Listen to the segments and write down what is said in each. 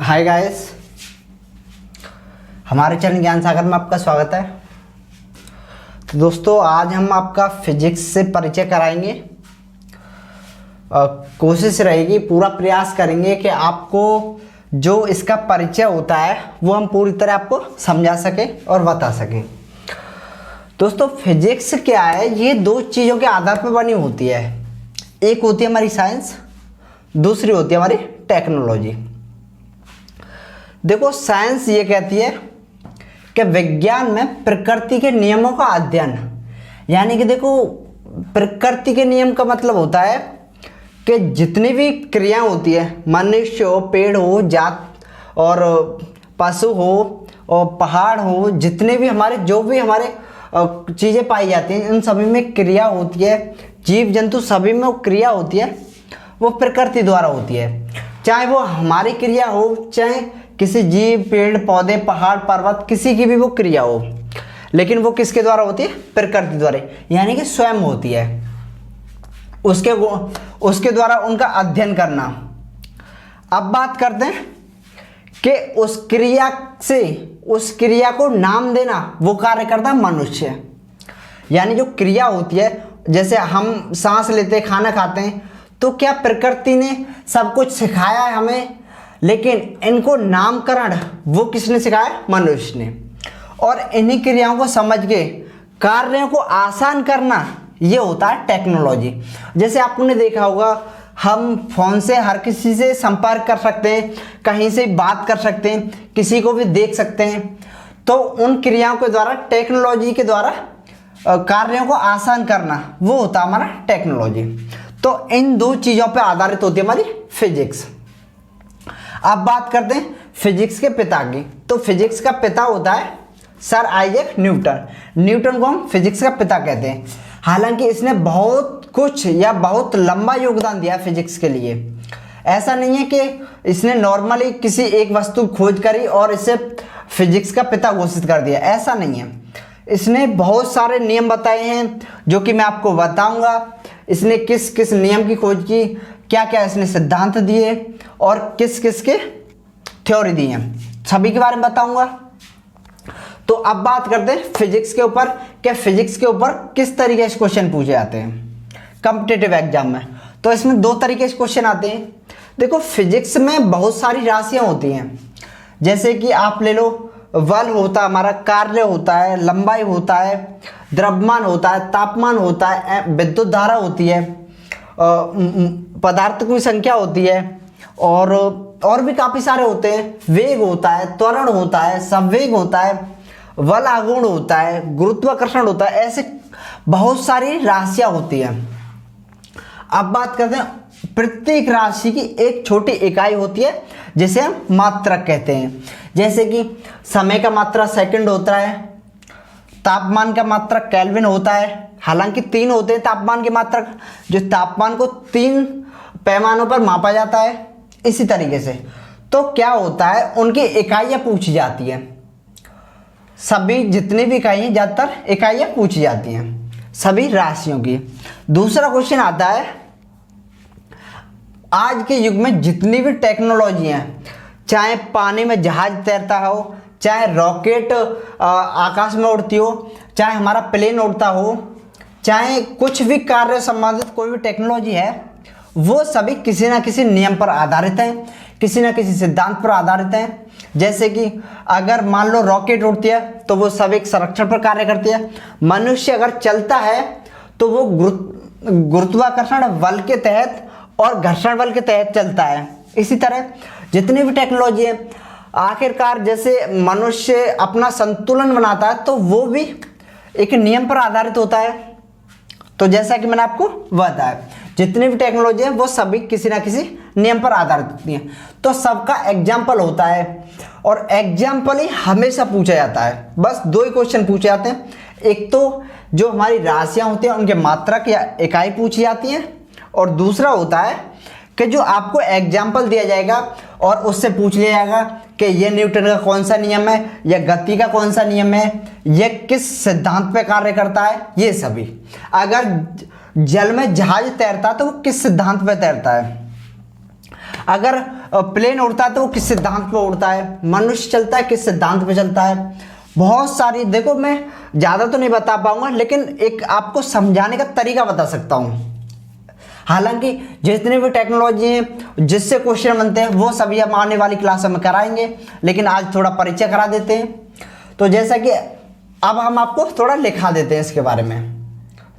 Hi guys, हमारे channel ज्ञान सागर में आपका स्वागत है। तो दोस्तों, आज हम आपका फिजिक्स से परिचय कराएंगे। कोशिश रहेगी, पूरा प्रयास करेंगे कि आपको जो इसका परिचय होता है वो हम पूरी तरह आपको समझा सके और बता सकें। दोस्तों, फिजिक्स क्या है? ये दो चीज़ों के आधार पर बनी होती है। एक होती है हमारी साइंस, दूसरी होती है हमारी टेक्नोलॉजी। देखो, साइंस ये कहती है कि विज्ञान में प्रकृति के नियमों का अध्ययन, यानी कि देखो, प्रकृति के नियम का मतलब होता है कि जितनी भी क्रिया होती है, मनुष्य हो, पेड़ हो, जात और पशु हो और पहाड़ हो, जितने भी हमारे जो भी हमारे चीज़ें पाई जाती हैं, इन सभी में क्रिया होती है। जीव जंतु सभी में वो क्रिया होती है, वो प्रकृति द्वारा होती है। चाहे वो हमारी क्रिया हो, चाहे किसी जीव, पेड़ पौधे, पहाड़ पर्वत, किसी की भी वो क्रिया हो, लेकिन वो किसके द्वारा होती है? प्रकृति द्वारा, यानी कि स्वयं होती है। उसके द्वारा उनका अध्ययन करना। अब बात करते हैं कि उस क्रिया को नाम देना, वो कार्य करता है मनुष्य। यानी जो क्रिया होती है, जैसे हम सांस लेते हैं, खाना खाते हैं, तो क्या प्रकृति ने सब कुछ सिखाया है हमें, लेकिन इनको नामकरण वो किसने सिखाया? मनुष्य ने। और इन्हीं क्रियाओं को समझ के कार्यों को आसान करना, ये होता है टेक्नोलॉजी। जैसे आपने देखा होगा, हम फोन से हर किसी से संपर्क कर सकते हैं, कहीं से बात कर सकते हैं, किसी को भी देख सकते हैं। तो उन क्रियाओं के द्वारा, टेक्नोलॉजी के द्वारा कार्यों को आसान करना, वो होता है हमारा टेक्नोलॉजी। तो इन दो चीज़ों पर आधारित होती है हमारी फिजिक्स। अब बात करते हैं फिजिक्स के पिता की। तो फिजिक्स का पिता होता है सर आइजैक न्यूटन। न्यूटन को हम फिजिक्स का पिता कहते हैं। हालांकि इसने बहुत कुछ या बहुत लंबा योगदान दिया फिजिक्स के लिए। ऐसा नहीं है कि इसने नॉर्मली किसी एक वस्तु खोज करी और इसे फिजिक्स का पिता घोषित कर दिया, ऐसा नहीं है। इसने बहुत सारे नियम बताए हैं, जो कि मैं आपको बताऊंगा। इसने किस किस नियम की खोज की, क्या क्या इसने सिद्धांत दिए और किस किस के थ्योरी दी हैं, सभी के बारे में बताऊंगा। तो अब बात करते हैं फिजिक्स के ऊपर, क्या फिजिक्स के ऊपर किस तरीके से क्वेश्चन पूछे जाते हैं कॉम्पिटिटिव एग्जाम में। तो इसमें दो तरीके से क्वेश्चन आते हैं। देखो, फिजिक्स में बहुत सारी राशियां होती हैं। जैसे कि आप ले लो, बल होता है हमारा, कार्य होता है, लंबाई होता है, द्रव्यमान होता है, तापमान होता है, विद्युत धारा होती है, पदार्थ की संख्या होती है, और भी काफ़ी सारे होते हैं। वेग होता है, त्वरण होता है, संवेग होता है, बल आघूर्ण होता है, गुरुत्वाकर्षण होता है। ऐसे बहुत सारी राशियां होती हैं। अब बात करते हैं, प्रत्येक राशि की एक छोटी इकाई होती है, जिसे हम मात्रक कहते हैं। जैसे कि समय का मात्रक सेकंड होता है, तापमान का मात्रक केल्विन होता है। हालांकि 3 होते हैं तापमान के मात्रक, जो तापमान को 3 पैमानों पर मापा जाता है। इसी तरीके से तो क्या होता है, उनकी इकाइयाँ पूछी जाती हैं। सभी जितनी भी इकाइयाँ, ज़्यादातर इकाइयाँ पूछी जाती हैं सभी राशियों की। दूसरा क्वेश्चन आता है, आज के युग में जितनी भी टेक्नोलॉजी हैं, चाहे पानी में जहाज तैरता हो, चाहे रॉकेट आकाश में उड़ती हो, चाहे हमारा प्लेन उड़ता हो, चाहे कुछ भी कार्य संबंधित कोई भी टेक्नोलॉजी है, वो सभी किसी ना किसी नियम पर आधारित हैं, किसी ना किसी सिद्धांत पर आधारित हैं। जैसे कि अगर मान लो रॉकेट उड़ती है, तो वो सब एक संरक्षण पर कार्य करती है। मनुष्य अगर चलता है, तो वो गुरुत्वाकर्षण बल के तहत और घर्षण बल के तहत चलता है। इसी तरह जितनी भी टेक्नोलॉजी है, आखिरकार जैसे मनुष्य अपना संतुलन बनाता है, तो वो भी एक नियम पर आधारित होता है। तो जैसा कि मैंने आपको बताया, जितनी भी टेक्नोलॉजी है वो सभी किसी ना किसी नियम पर आधारित होती हैं। तो सबका एग्जाम्पल होता है, और एग्जाम्पल ही हमेशा पूछा जाता है। बस 2 ही क्वेश्चन पूछे जाते हैं। एक तो जो हमारी राशियां होती हैं, उनके मात्रक या इकाई पूछी जाती हैं, और दूसरा होता है कि जो आपको एग्जाम्पल दिया जाएगा और उससे पूछ लिया जाएगा कि ये न्यूटन का कौन सा नियम है, या गति का कौन सा नियम है, यह किस सिद्धांत पे कार्य करता है। ये सभी, अगर जल में जहाज तैरता तो वो किस सिद्धांत पे तैरता है। अगर प्लेन उड़ता है तो वो किस सिद्धांत पर उड़ता है, मनुष्य चलता है किस सिद्धांत पे चलता है। बहुत सारी, देखो मैं ज़्यादा तो नहीं बता पाऊंगा लेकिन एक आपको समझाने का तरीका बता सकता हूँ। हालांकि जितने भी टेक्नोलॉजी हैं जिससे क्वेश्चन बनते हैं वो सभी हम आने वाली क्लास में कराएंगे, लेकिन आज थोड़ा परिचय करा देते हैं। तो जैसा कि अब हम आपको थोड़ा लिखा देते हैं इसके बारे में।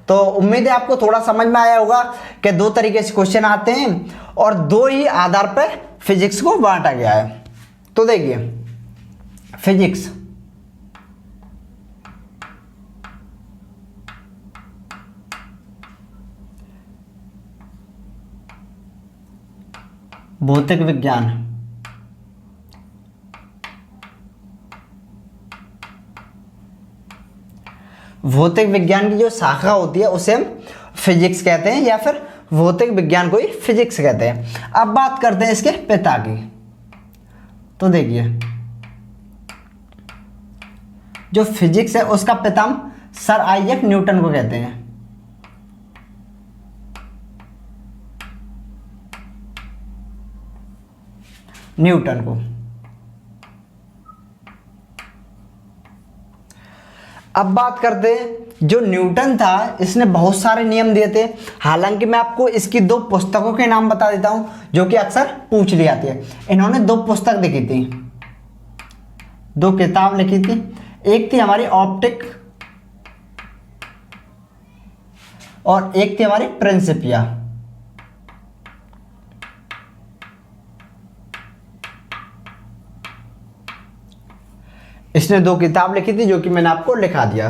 तो उम्मीद है आपको थोड़ा समझ में आया होगा कि दो तरीके से क्वेश्चन आते हैं और दो ही आधार पर फिजिक्स को बांटा गया है। तो देखिए फिजिक्स, भौतिक विज्ञान, भौतिक विज्ञान की जो शाखा होती है उसे हम फिजिक्स कहते हैं या फिर भौतिक विज्ञान को ही फिजिक्स कहते हैं। अब बात करते हैं इसके पिता की। तो देखिए जो फिजिक्स है उसका पिता हम सर आइजैक न्यूटन को कहते हैं। न्यूटन को। अब बात करते हैं जो न्यूटन था इसने बहुत सारे नियम दिए थे। हालांकि मैं आपको इसकी दो पुस्तकों के नाम बता देता हूं जो कि अक्सर पूछ ली जाती है। इन्होंने दो पुस्तक लिखी थी, दो किताब लिखी थी। एक थी हमारी ऑप्टिक और एक थी हमारी प्रिंसिपिया। इसने दो किताब लिखी थी जो कि मैंने आपको लिखा दिया।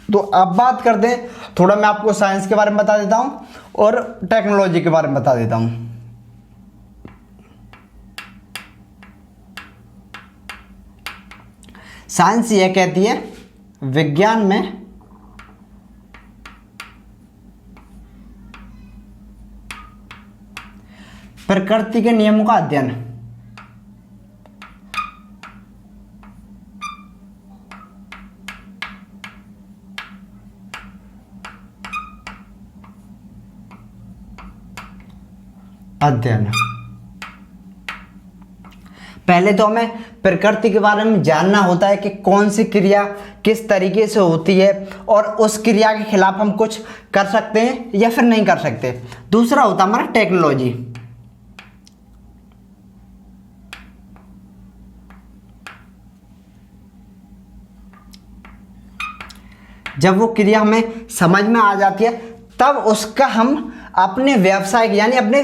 तो अब बात करते हैं, थोड़ा मैं आपको साइंस के बारे में बता देता हूं और टेक्नोलॉजी के बारे में बता देता हूं। साइंस यह कहती है विज्ञान में प्रकृति के नियमों का अध्ययन। अध्ययन। पहले तो हमें प्रकृति के बारे में जानना होता है कि कौन सी क्रिया किस तरीके से होती है और उस क्रिया के खिलाफ हम कुछ कर सकते हैं या फिर नहीं कर सकते। दूसरा होता है हमारा टेक्नोलॉजी। जब वो क्रिया हमें समझ में आ जाती है तब उसका हम अपने व्यवसाय यानी अपने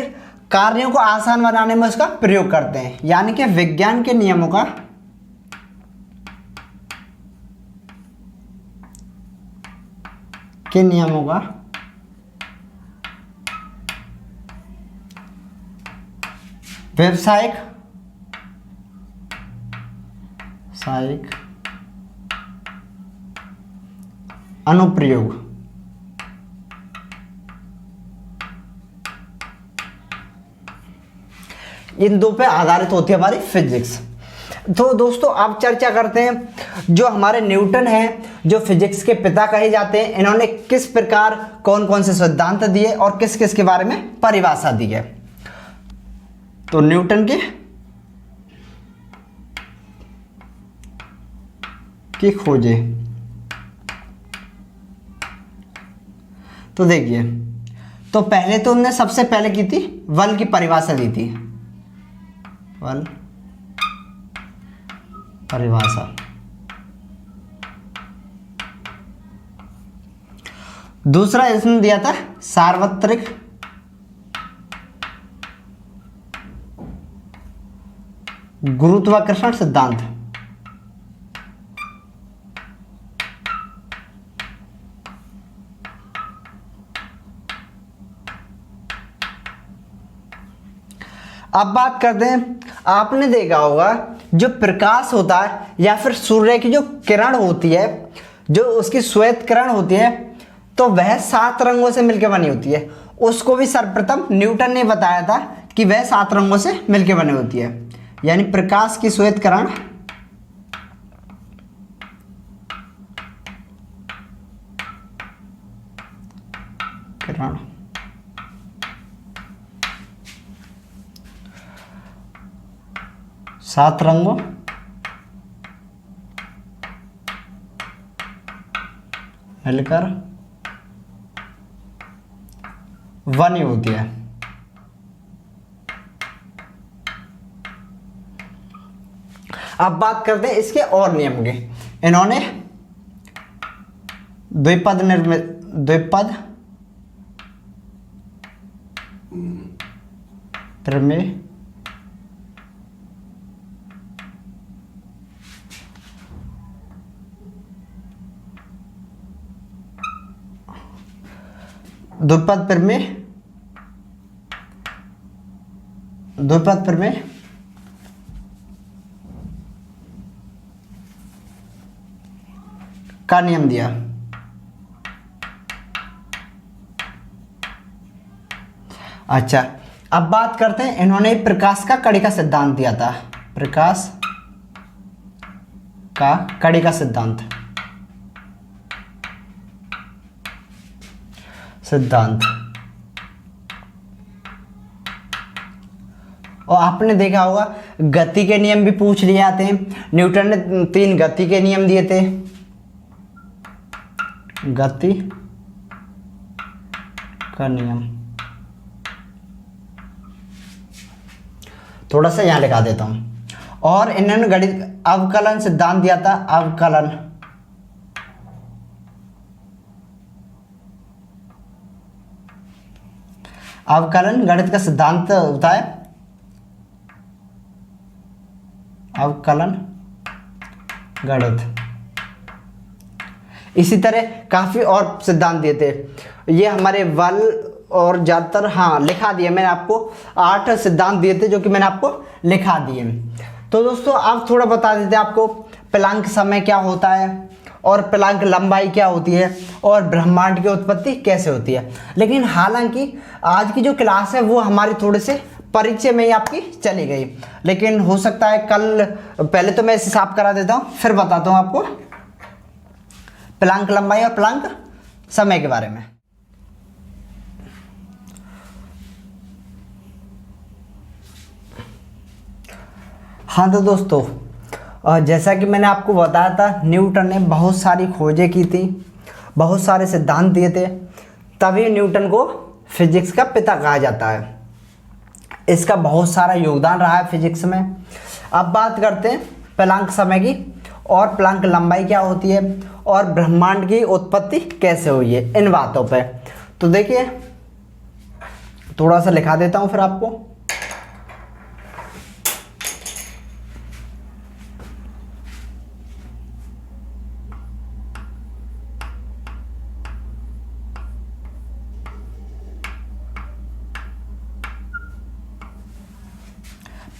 कार्यों को आसान बनाने में उसका प्रयोग करते हैं। यानी कि विज्ञान के नियमों का व्यावसायिक अनुप्रयोग। इन दो पे आधारित होती है हमारी फिजिक्स। तो दोस्तों अब चर्चा करते हैं जो हमारे न्यूटन हैं, जो फिजिक्स के पिता कहे जाते हैं, इन्होंने किस प्रकार कौन कौन से सिद्धांत दिए और किस किस के बारे में परिभाषा दी है। तो न्यूटन की खोजें। तो देखिए, तो पहले तो उन्होंने सबसे पहले की थी बल की परिभाषा दी थी। बल परिभाषा। दूसरा इसने दिया था सार्वत्रिक गुरुत्वाकर्षण सिद्धांत। अब बात करते हैं, आपने देखा होगा जो प्रकाश होता है या फिर सूर्य की जो किरण होती है, जो उसकी श्वेत किरण होती है, तो वह 7 रंगों से मिलकर बनी होती है। उसको भी सर्वप्रथम न्यूटन ने बताया था कि वह 7 रंगों से मिलकर बनी होती है। यानी प्रकाश की श्वेत किरण 7 रंगों मिलकर वनी होती है। अब बात करते हैं इसके और नियम की। इन्होंने द्विपद प्रमेय द्विपद प्रमेय का नियम दिया। अच्छा, अब बात करते हैं, इन्होंने प्रकाश का कड़ी का सिद्धांत दिया था। प्रकाश का कड़ी का सिद्धांत और आपने देखा होगा गति के नियम भी पूछ लिए जाते हैं। न्यूटन ने 3 गति के नियम दिए थे। गति का नियम थोड़ा सा यहां लिखा देता हूं। और इन्होंने गणित अवकलन सिद्धांत दिया था। अवकलन गणित का सिद्धांत होता है। अवकलन गणित। इसी तरह काफी और सिद्धांत दिए थे। ये हमारे बल और ज्यादातर, हाँ लिखा दिए मैंने आपको, 8 सिद्धांत दिए थे जो कि मैंने आपको लिखा दिए। तो दोस्तों अब थोड़ा बता देते हैं आपको प्लांक समय क्या होता है और प्लांक लंबाई क्या होती है और ब्रह्मांड की उत्पत्ति कैसे होती है। लेकिन हालांकि आज की जो क्लास है वो हमारी थोड़े से परिचय में ही आपकी चली गई, लेकिन हो सकता है कल, पहले तो मैं इसे साफ करा देता हूँ फिर बताता हूँ आपको प्लांक लंबाई और प्लांक समय के बारे में। हाँ तो दोस्तों, जैसा कि मैंने आपको बताया था, न्यूटन ने बहुत सारी खोजें की थी, बहुत सारे सिद्धांत दिए थे, तभी न्यूटन को फिजिक्स का पिता कहा जाता है। इसका बहुत सारा योगदान रहा है फिजिक्स में। अब बात करते हैं प्लांक समय की और प्लांक लंबाई क्या होती है और ब्रह्मांड की उत्पत्ति कैसे हुई है, इन बातों पे। तो देखिए थोड़ा सा लिखा देता हूं फिर आपको।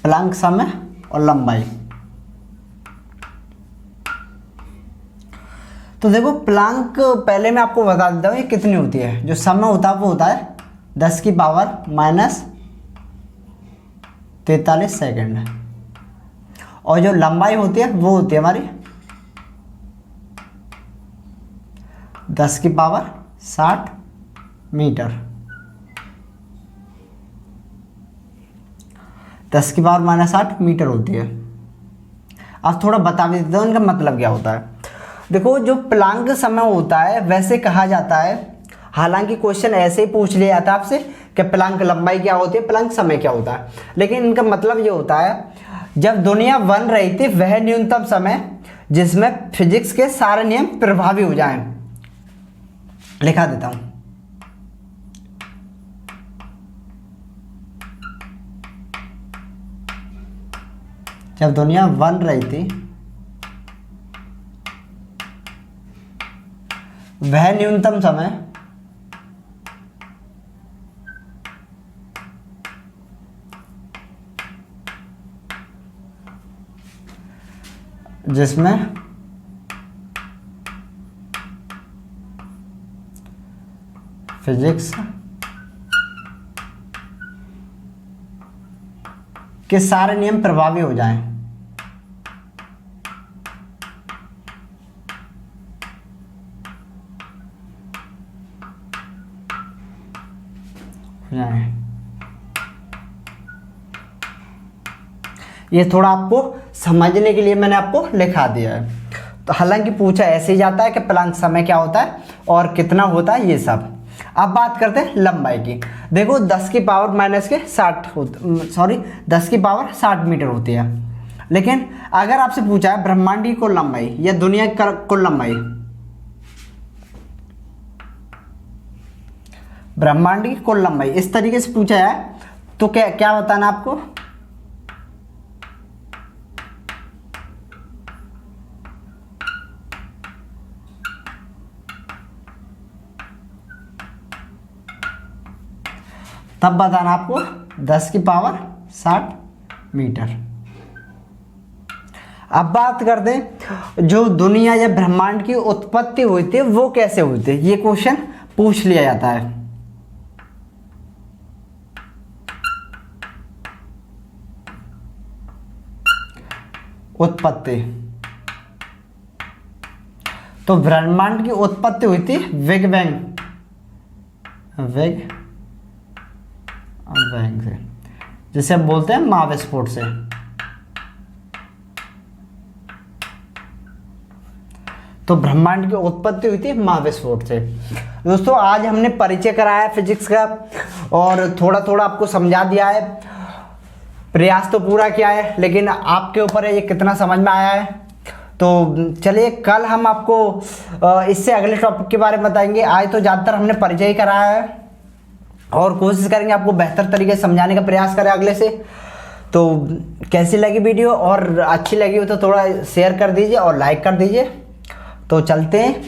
प्लांक समय और लंबाई। तो देखो प्लांक, पहले मैं आपको बता देता हूँ ये कितनी होती है। जो समय होता है वो होता है 10 की पावर माइनस 43 सेकेंड, और जो लंबाई होती है वो होती है हमारी 10 की पावर 60 मीटर। 10 की पावर माइनस 60 मीटर होती है। अब थोड़ा बता भी देता हूँ इनका मतलब क्या होता है। देखो जो प्लांक समय होता है वैसे कहा जाता है, हालांकि क्वेश्चन ऐसे ही पूछ लिया जाता है आपसे कि प्लांक लंबाई क्या होती है, प्लांक समय क्या होता है, लेकिन इनका मतलब ये होता है जब दुनिया बन रही थी वह न्यूनतम समय जिसमें फिजिक्स के सारे नियम प्रभावी हो जाएं। लिखा देता हूं, जब दुनिया बन रही थी वह न्यूनतम समय जिसमें फिजिक्स के सारे नियम प्रभावी हो जाएं। ये थोड़ा आपको समझने के लिए मैंने आपको लिखा दिया है। तो हालांकि पूछा ऐसे ही जाता है कि प्लांक समय क्या होता है और कितना होता है ये सब। अब बात करते हैं लंबाई की। देखो 10 की पावर माइनस के 10 की पावर 60 मीटर होती है। लेकिन अगर आपसे पूछा है ब्रह्मांड की कुल लंबाई या दुनिया की कुल लंबाई, ब्रह्मांड की कुल लंबाई इस तरीके से पूछा है तो क्या क्या बताना आपको? तब बताना आपको 10 की पावर 60 मीटर। अब बात करते हैं जो दुनिया या ब्रह्मांड की उत्पत्ति हुई थी वो कैसे हुई थी, ये क्वेश्चन पूछ लिया जाता है। उत्पत्ति, तो ब्रह्मांड की उत्पत्ति हुई थी बिग बैंग से, जिसे हम बोलते हैं महाविस्फोट से। तो ब्रह्मांड की उत्पत्ति हुई थी महाविस्फोट से। दोस्तों आज हमने परिचय कराया है फिजिक्स का और थोड़ा थोड़ा आपको समझा दिया है। प्रयास तो पूरा किया है, लेकिन आपके ऊपर है ये कितना समझ में आया है। तो चलिए कल हम आपको इससे अगले टॉपिक के बारे में बताएंगे। आज तो ज़्यादातर हमने परिचय ही कराया है और कोशिश करेंगे आपको बेहतर तरीके से समझाने का प्रयास करें अगले से। तो कैसी लगी वीडियो, और अच्छी लगी हो तो थोड़ा शेयर कर दीजिए और लाइक कर दीजिए। तो चलते हैं।